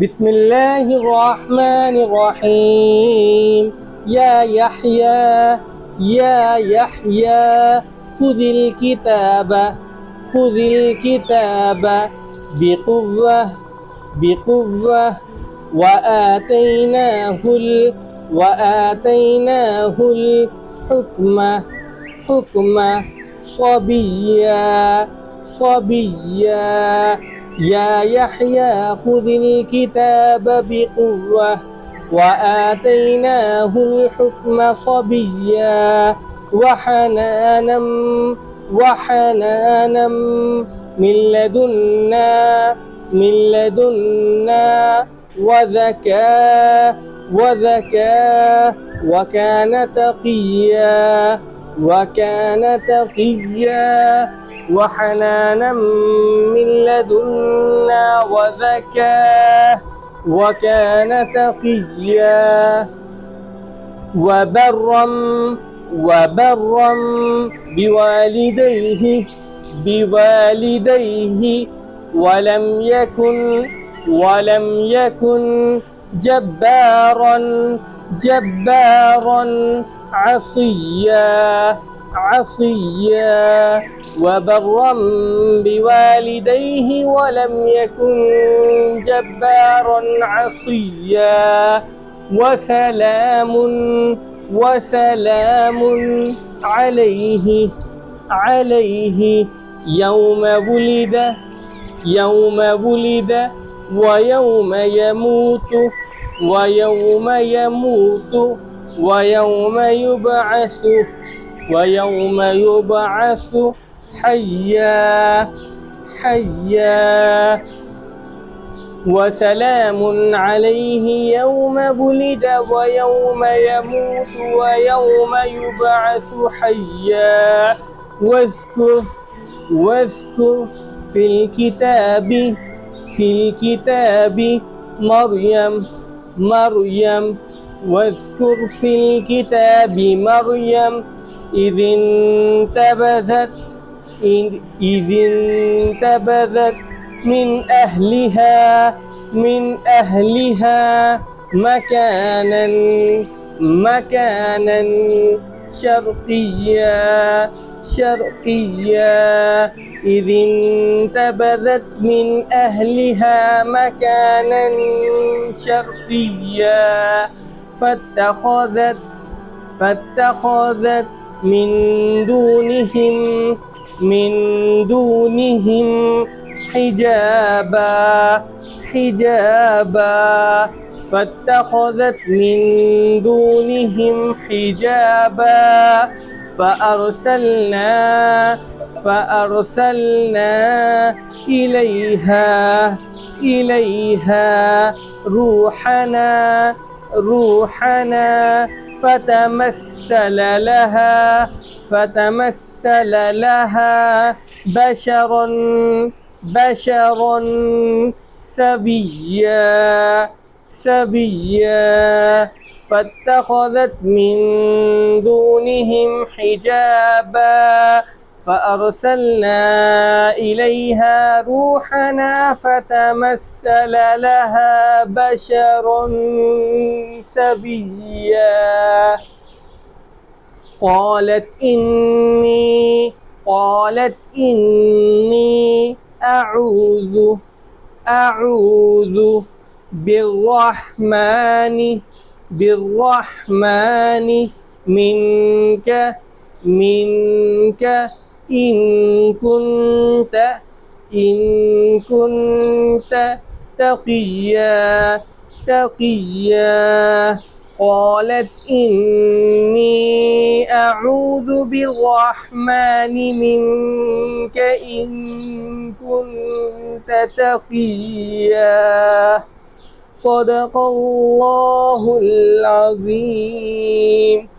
بسم الله الرحمن الرحيم. يا يحيى يا يحيى خذ الكتاب خذ الكتاب بقوة بقوة وآتيناه الحكم صبيا يا يحيى خذ الكتاب بقوة وآتيناه الحكم صبيا وحنانا من لدنا وزكاة وكان تقيا وحنانا من لدنا وكان تقيا وبرا بوالديه ولم يكن جبارا عصيا وبرا بوالديه ولم يكن جبارا عصيا وسلام عليه يوم ولد ويوم يموت ويوم يبعث حيا وسلام عليه يوم ولد ويوم يموت ويوم يبعث حيا واذكر في الكتاب مريم واذكر في الكتاب مريم إذ انتبذت من أهلها مكانا شرقيا إذ انتبذت من أهلها مكانا شرقيا فاتخذت من دونهم حجابا فاتخذت من دونهم حجابا فأرسلنا إليها روحنا فتمثل لها بشرا سبيا فاتخذت من دونهم حجابا فأرسلنا إليها روحنا فتمثل لها بشرا سبيا قالت إني أعوذ بالرحمن منك إن كنت تقيا قالت إني أعوذ بالرحمن منك إن كنت تقيا صدق الله العظيم.